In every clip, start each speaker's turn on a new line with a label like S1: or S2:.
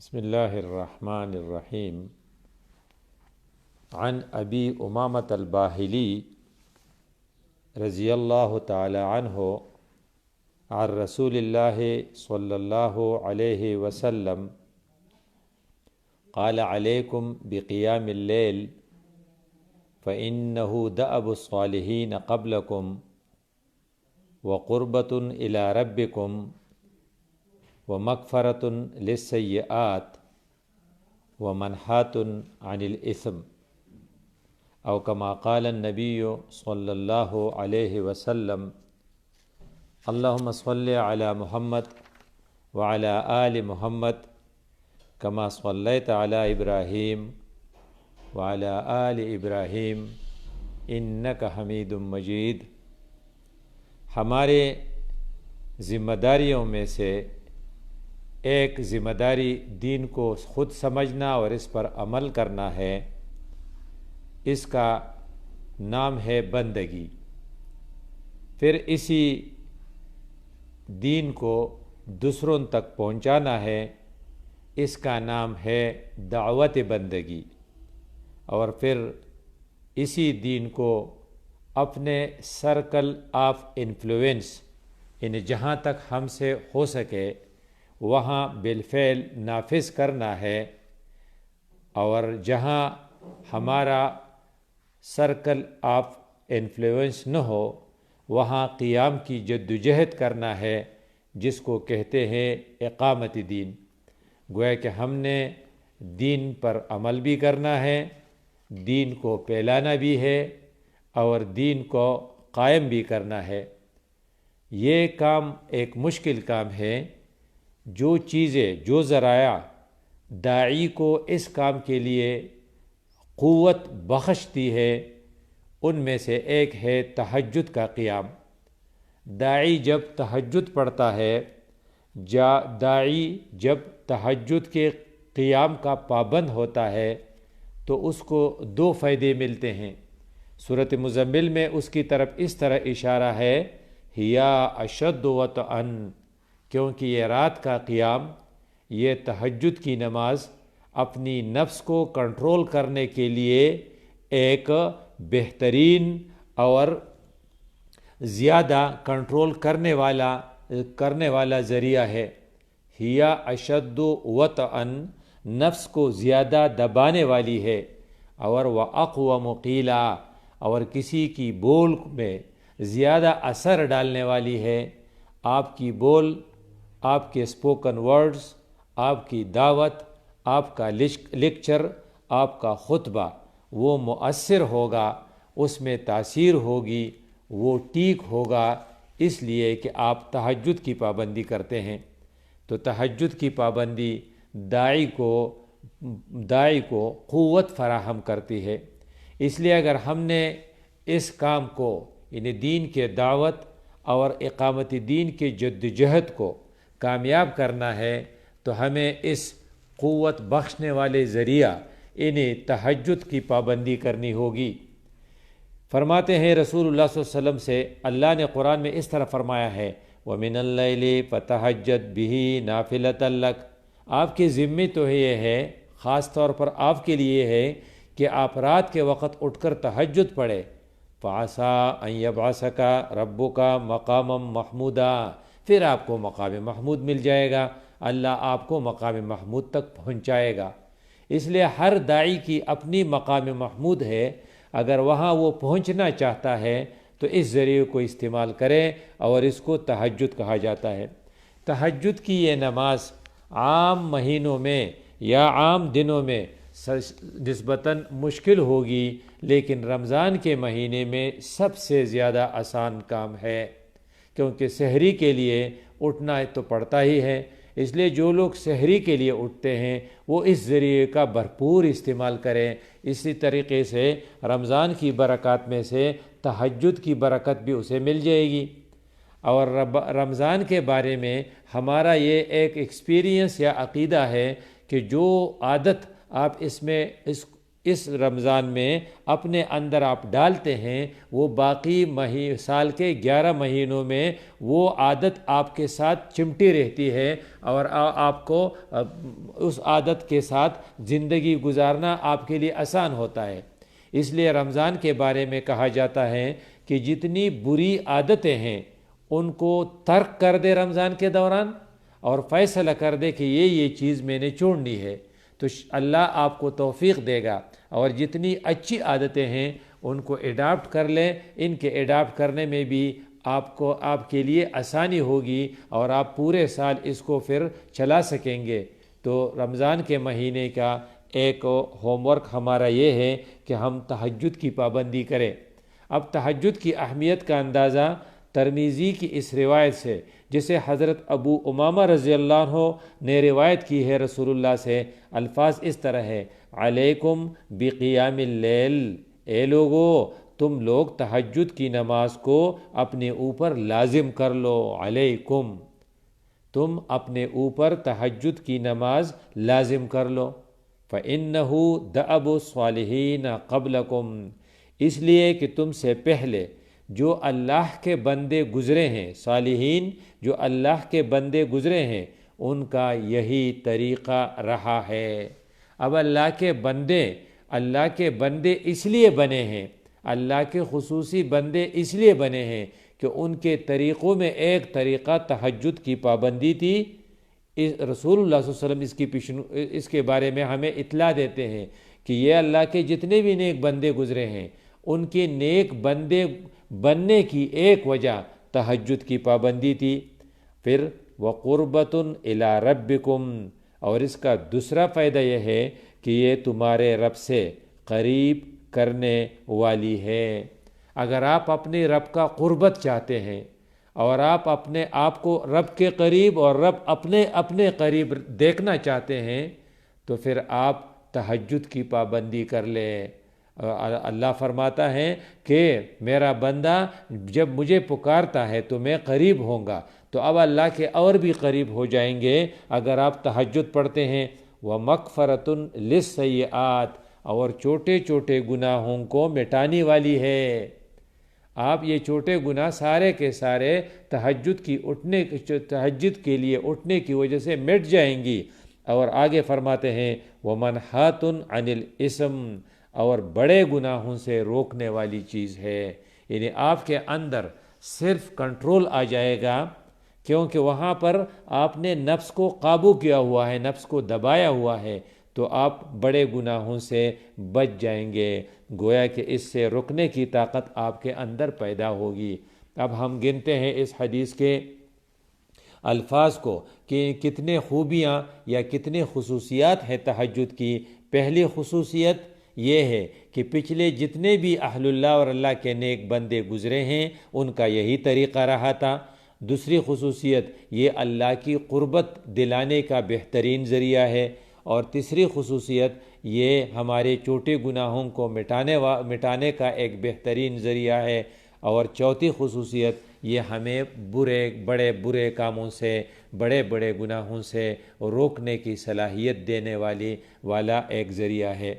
S1: بسم اللہ الرحمن الرحیم عن ابی امامۃ الباہلی رضی اللہ تعالی عنہ عن رسول اللہ صلی اللہ علیہ وسلم قال علیکم بقیام اللیل فإنہ دأب الصالحین قبلکم وقربۃ الی ربکم ومغفرۃ للسیئات ومنحات عن الإثم او کما قال النبی صلی اللہ علیہ وسلم اللہم صلی علی محمد وعلی آل محمد کما صلیت علی ابراہیم وعلی آل ابراہیم انک حمید مجید۔ ہمارے ذمہ داریوں میں سے ایک ذمہ داری دین کو خود سمجھنا اور اس پر عمل کرنا ہے۔ اس کا نام ہے بندگی۔ پھر اسی دین کو دوسروں تک پہنچانا ہے، اس کا نام ہے دعوت بندگی۔ اور پھر اسی دین کو اپنے سرکل آف انفلوئنس یعنی جہاں تک ہم سے ہو سکے وہاں بالفعل نافذ کرنا ہے، اور جہاں ہمارا سرکل آف انفلوئنس نہ ہو وہاں قیام کی جدوجہد کرنا ہے، جس کو کہتے ہیں اقامت دین۔ گویا کہ ہم نے دین پر عمل بھی کرنا ہے، دین کو پھیلانا بھی ہے اور دین کو قائم بھی کرنا ہے۔ یہ کام ایک مشکل کام ہے۔ جو چیزیں، جو ذرائع داعی کو اس کام کے لیے قوت بخشتی ہے، ان میں سے ایک ہے تہجد کا قیام۔ داعی جب تہجد پڑھتا ہے، داعی جب تہجد کے قیام کا پابند ہوتا ہے تو اس کو دو فائدے ملتے ہیں۔ سورۃ مزمل میں اس کی طرف اس طرح اشارہ ہے ہیا اشد وطئا، کیونکہ یہ رات کا قیام، یہ تہجد کی نماز اپنی نفس کو کنٹرول کرنے کے لیے ایک بہترین اور زیادہ کنٹرول کرنے والا ذریعہ ہے۔ ہیا اشد وطئا، نفس کو زیادہ دبانے والی ہے، اور واقوم قیلا، اور کسی کی بول میں زیادہ اثر ڈالنے والی ہے۔ آپ کی بول، آپ کے اسپوکن ورڈز، آپ کی دعوت، آپ کا لیکچر، آپ کا خطبہ وہ مؤثر ہوگا، اس میں تاثیر ہوگی، وہ ٹھیک ہوگا، اس لیے کہ آپ تہجد کی پابندی کرتے ہیں۔ تو تہجد کی پابندی داعی کو قوت فراہم کرتی ہے۔ اس لیے اگر ہم نے اس کام کو یعنی دین کے دعوت اور اقامت دین کے جدوجہد کو کامیاب کرنا ہے تو ہمیں اس قوت بخشنے والے ذریعہ یعنی تہجد کی پابندی کرنی ہوگی۔ فرماتے ہیں رسول اللہ صلی اللہ علیہ وسلم سے، اللہ نے قرآن میں اس طرح فرمایا ہے وَمِنَ اللَّيْلِ فَتَہَجَّدْ بِهِ نَافِلَةً لَكَ۔ آپ کے ذمے تو یہ ہے، خاص طور پر آپ کے لیے ہے کہ آپ رات کے وقت اٹھ کر تہجد پڑھے۔ فَعَسَىٰ أَن يَبْعَثَكَ رَبُّكَ مَقَامًا مَحْمُودًا، پھر آپ کو مقام محمود مل جائے گا، اللہ آپ کو مقام محمود تک پہنچائے گا۔ اس لیے ہر داعی کی اپنی مقام محمود ہے، اگر وہاں وہ پہنچنا چاہتا ہے تو اس ذریعے کو استعمال کرے، اور اس کو تہجد کہا جاتا ہے۔ تہجد کی یہ نماز عام مہینوں میں یا عام دنوں میں نسبتاً مشکل ہوگی، لیکن رمضان کے مہینے میں سب سے زیادہ آسان کام ہے، کیونکہ سحری کے لیے اٹھنا تو پڑتا ہی ہے۔ اس لیے جو لوگ سحری کے لیے اٹھتے ہیں وہ اس ذریعے کا بھرپور استعمال کریں۔ اسی طریقے سے رمضان کی برکات میں سے تہجد کی برکت بھی اسے مل جائے گی۔ اور رمضان کے بارے میں ہمارا یہ ایک ایکسپیرینس یا عقیدہ ہے کہ جو عادت آپ اس اس رمضان میں اپنے اندر آپ ڈالتے ہیں، وہ باقی سال کے 11 مہینوں میں وہ عادت آپ کے ساتھ چمٹی رہتی ہے، اور آپ کو اس عادت کے ساتھ زندگی گزارنا آپ کے لیے آسان ہوتا ہے۔ اس لیے رمضان کے بارے میں کہا جاتا ہے کہ جتنی بری عادتیں ہیں ان کو ترک کر دے رمضان کے دوران، اور فیصلہ کر دے کہ یہ چیز میں نے چھوڑنی ہے، تو اللہ آپ کو توفیق دے گا، اور جتنی اچھی عادتیں ہیں ان کو اڈاپٹ کر لیں۔ ان کے اڈاپٹ کرنے میں بھی آپ کے لیے آسانی ہوگی، اور آپ پورے سال اس کو پھر چلا سکیں گے۔ تو رمضان کے مہینے کا ایک ہوم ورک ہمارا یہ ہے کہ ہم تہجد کی پابندی کریں۔ اب تہجد کی اہمیت کا اندازہ ترمذی کی اس روایت سے، جسے حضرت ابو امامہ رضی اللہ عنہ نے روایت کی ہے رسول اللہ سے، الفاظ اس طرح ہے: علیکم بقیام اللیل، اے لوگو تم لوگ تہجد کی نماز کو اپنے اوپر لازم کر لو، علیکم، تم اپنے اوپر تہجد کی نماز لازم کر لو، فَإِنَّهُ دَأَبُ الصَّالِحِينَ قَبْلَكُمْ، اس لیے کہ تم سے پہلے جو اللہ کے بندے گزرے ہیں، صالحین جو اللہ کے بندے گزرے ہیں، ان کا یہی طریقہ رہا ہے۔ اب اللہ کے بندے اس لیے بنے ہیں، اللہ کے خصوصی بندے اس لیے بنے ہیں کہ ان کے طریقوں میں ایک طریقہ تہجد کی پابندی تھی۔ رسول اللہ صلی اللہ علیہ وسلم اس کے بارے میں ہمیں اطلاع دیتے ہیں کہ یہ اللہ کے جتنے بھی نیک بندے گزرے ہیں، ان کے نیک بندے بننے کی ایک وجہ تہجد کی پابندی تھی۔ پھر وَقُرْبَةٌ إِلَىٰ رَبِّكُمْ، اور اس کا دوسرا فائدہ یہ ہے کہ یہ تمہارے رب سے قریب کرنے والی ہے۔ اگر آپ اپنے رب کا قربت چاہتے ہیں، اور آپ اپنے آپ کو رب کے قریب اور رب اپنے قریب دیکھنا چاہتے ہیں، تو پھر آپ تہجد کی پابندی کر لیں۔ اللہ فرماتا ہے کہ میرا بندہ جب مجھے پکارتا ہے تو میں قریب ہوں گا، تو اب اللہ کے اور بھی قریب ہو جائیں گے اگر آپ تہجد پڑھتے ہیں۔ وَمَغْفَرَةٌ لِلسَّیِّئَاتِ، اور چھوٹے چھوٹے گناہوں کو مٹانے والی ہے۔ آپ یہ چھوٹے گناہ سارے کے سارے تہجد کے لیے اٹھنے کی وجہ سے مٹ جائیں گی۔ اور آگے فرماتے ہیں وَمَنْحَاتٌ عَنِ الْإِثْمِ، اور بڑے گناہوں سے روکنے والی چیز ہے، یعنی آپ کے اندر صرف کنٹرول آ جائے گا، کیونکہ وہاں پر آپ نے نفس کو قابو کیا ہوا ہے، نفس کو دبایا ہوا ہے، تو آپ بڑے گناہوں سے بچ جائیں گے، گویا کہ اس سے رکنے کی طاقت آپ کے اندر پیدا ہوگی۔ اب ہم گنتے ہیں اس حدیث کے الفاظ کو کہ کتنے خوبیاں یا کتنے خصوصیات ہیں تہجد کی۔ پہلی خصوصیت یہ ہے کہ پچھلے جتنے بھی اہل اللہ اور اللہ کے نیک بندے گزرے ہیں ان کا یہی طریقہ رہا تھا۔ دوسری خصوصیت یہ اللہ کی قربت دلانے کا بہترین ذریعہ ہے، اور تیسری خصوصیت یہ ہمارے چھوٹے گناہوں کو مٹانے کا ایک بہترین ذریعہ ہے، اور چوتھی خصوصیت یہ ہمیں بڑے برے کاموں سے، بڑے گناہوں سے روکنے کی صلاحیت دینے والا ایک ذریعہ ہے۔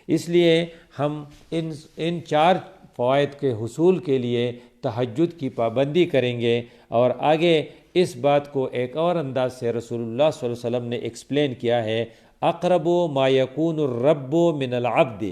S1: اس لیے ہم ان 4 فوائد کے حصول کے لیے تہجد کی پابندی کریں گے، اور آگے اس بات کو ایک اور انداز سے رسول اللہ صلی اللہ علیہ وسلم نے ایکسپلین کیا ہے: اقرب ما یکون الرب من العبد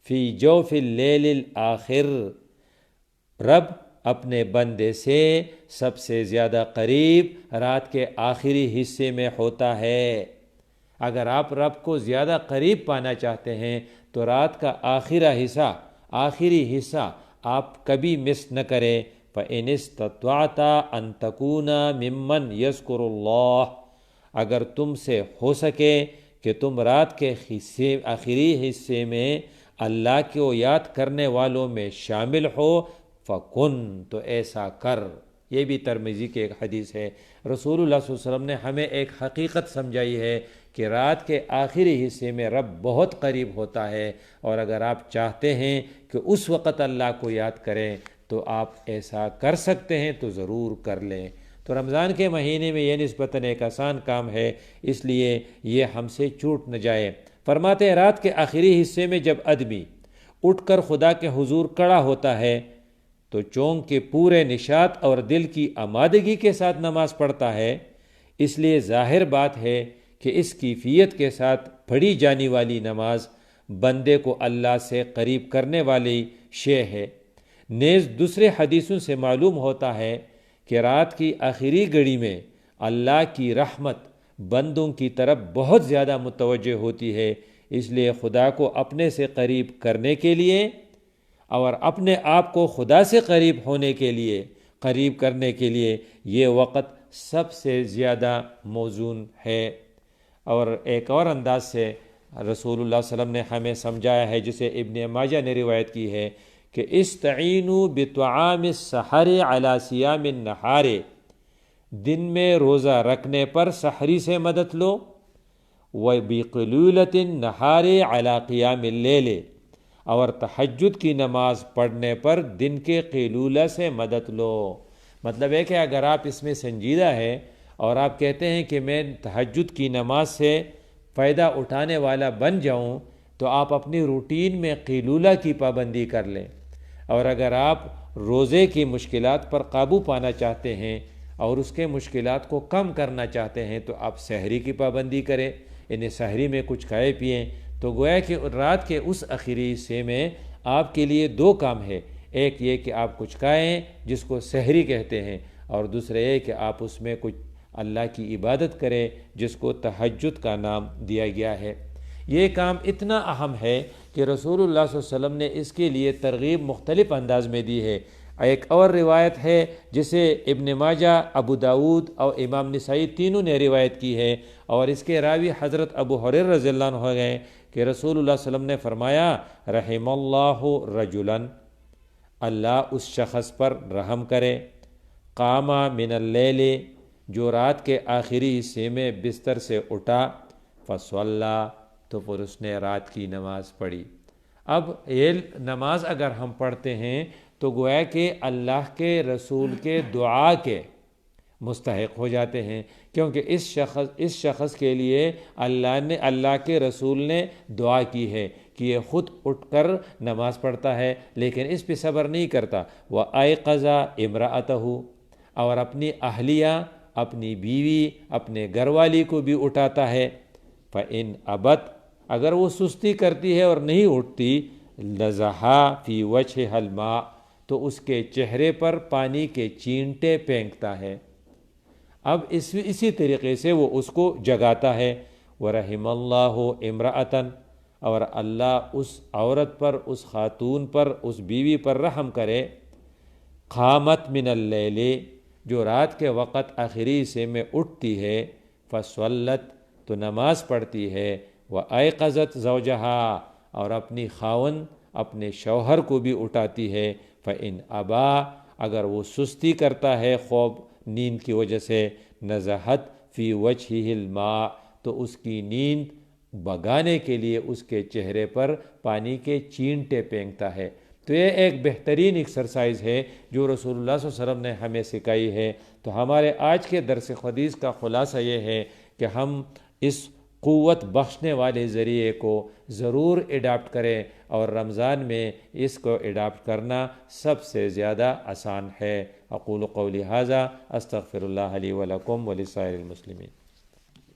S1: فی جوف اللیل الآخر، رب اپنے بندے سے سب سے زیادہ قریب رات کے آخری حصے میں ہوتا ہے۔ اگر آپ رب کو زیادہ قریب پانا چاہتے ہیں تو رات کا آخری حصہ آپ کبھی مس نہ کریں۔ فَإِنِ اسْتَطَعْتَ أَن تَكُونَ مِمَّنْ يَذْكُرُ اللَّهَ، اگر تم سے ہو سکے کہ تم رات کے آخری حصے میں اللہ کو یاد کرنے والوں میں شامل ہو، فَكُن، تو ایسا کر۔ یہ بھی ترمذی کی ایک حدیث ہے۔ رسول اللہ صلی اللہ علیہ وسلم نے ہمیں ایک حقیقت سمجھائی ہے کہ رات کے آخری حصے میں رب بہت قریب ہوتا ہے، اور اگر آپ چاہتے ہیں کہ اس وقت اللہ کو یاد کریں تو آپ ایسا کر سکتے ہیں، تو ضرور کر لیں۔ تو رمضان کے مہینے میں یہ نسبتاً ایک آسان کام ہے، اس لیے یہ ہم سے چھوٹ نہ جائے۔ فرماتے ہیں رات کے آخری حصے میں جب آدمی اٹھ کر خدا کے حضور کھڑا ہوتا ہے تو چونک کے پورے نشاط اور دل کی آمادگی کے ساتھ نماز پڑھتا ہے، اس لیے ظاہر بات ہے کہ اس کیفیت کے ساتھ پڑھی جانے والی نماز بندے کو اللہ سے قریب کرنے والی شے ہے۔ نیز دوسرے حدیثوں سے معلوم ہوتا ہے کہ رات کی آخری گھڑی میں اللہ کی رحمت بندوں کی طرف بہت زیادہ متوجہ ہوتی ہے، اس لیے خدا کو اپنے سے قریب کرنے کے لیے اور اپنے آپ کو خدا سے قریب ہونے کے لیے، قریب کرنے کے لیے یہ وقت سب سے زیادہ موزون ہے۔ اور ایک اور انداز سے رسول اللہ صلی اللہ علیہ وسلم نے ہمیں سمجھایا ہے، جسے ابن ماجہ نے روایت کی ہے کہ استعینوا بطعام السحر علی صیام النہار، دن میں روزہ رکھنے پر سحری سے مدد لو، وبقلولۃ النہار علی قیام اللیل، اور تہجد کی نماز پڑھنے پر دن کے قیلولہ سے مدد لو۔ مطلب ہے کہ اگر آپ اس میں سنجیدہ ہے اور آپ کہتے ہیں کہ میں تہجد کی نماز سے فائدہ اٹھانے والا بن جاؤں، تو آپ اپنی روٹین میں قیلولہ کی پابندی کر لیں، اور اگر آپ روزے کی مشکلات پر قابو پانا چاہتے ہیں اور اس کے مشکلات کو کم کرنا چاہتے ہیں تو آپ سحری کی پابندی کریں، یعنی سحری میں کچھ کھائے پئیں۔ تو گویا کہ رات کے اس آخری حصے میں آپ کے لیے دو کام ہے، ایک یہ کہ آپ کچھ کھائیں جس کو سحری کہتے ہیں، اور دوسرا یہ کہ آپ اس میں کچھ اللہ کی عبادت کریں جس کو تہجد کا نام دیا گیا ہے۔ یہ کام اتنا اہم ہے کہ رسول اللہ صلی اللہ علیہ وسلم نے اس کے لیے ترغیب مختلف انداز میں دی ہے۔ ایک اور روایت ہے جسے ابن ماجہ، ابو داود اور امام نسائی تینوں نے روایت کی ہے، اور اس کے راوی حضرت ابو ہریرہ رضی اللہ عنہ ہیں کہ رسول اللہ صلی اللہ علیہ وسلم نے فرمایا رحم اللہ رجلا، اللہ اس شخص پر رحم کرے، قام من اللیل، جو رات کے آخری حصے میں بستر سے اٹھا، فصلی، تو پھر اس نے رات کی نماز پڑھی۔ اب یہ نماز اگر ہم پڑھتے ہیں تو گویا کہ اللہ کے رسول کے دعا کے مستحق ہو جاتے ہیں، کیونکہ اس شخص کے لیے اللہ کے رسول نے دعا کی ہے کہ یہ خود اٹھ کر نماز پڑھتا ہے لیکن اس پہ صبر نہیں کرتا، وَأَيْقَظَ امْرَأَتَهُ، اور اپنی اہلیہ، اپنی بیوی، اپنے گھر والی کو بھی اٹھاتا ہے، فَإِنْ أَبَتْ، اگر وہ سستی کرتی ہے اور نہیں اٹھتی، نَزَحَ فِي وَجْهِهَا الْمَاء، تو اس کے چہرے پر پانی کے چینٹے پھینکتا ہے۔ اب اسی طریقے سے وہ اس کو جگاتا ہے۔ وَرَحِمَ اللَّهُ امْرَأَةً، اور اللہ اس عورت پر، اس خاتون پر، اس بیوی پر رحم کرے، قامت من اللیل، جو رات کے وقت آخری حصے میں اٹھتی ہے، فصلت، تو نماز پڑھتی ہے، وَأَيْقَظَتْ زَوْجَهَا، اور اپنی خاوند، اپنے شوہر کو بھی اٹھاتی ہے، فَإِنْ أَبَا، اگر وہ سستی کرتا ہے خواب نیند کی وجہ سے، نَزَحَتْ فِي وَجْهِهِ الْمَاء، تو اس کی نیند بگانے کے لیے اس کے چہرے پر پانی کے چینٹے پھینکتا ہے۔ تو یہ ایک بہترین ایکسرسائز ہے جو رسول اللہ صلی اللہ علیہ وسلم نے ہمیں سکھائی ہے۔ تو ہمارے آج کے درس حدیث کا خلاصہ یہ ہے کہ ہم اس قوت بخشنے والے ذریعے کو ضرور اڈاپٹ کریں، اور رمضان میں اس کو اڈاپٹ کرنا سب سے زیادہ آسان ہے۔ اقول قولی ھذا استغفر اللہ لی ولکم ولسائر المسلمین۔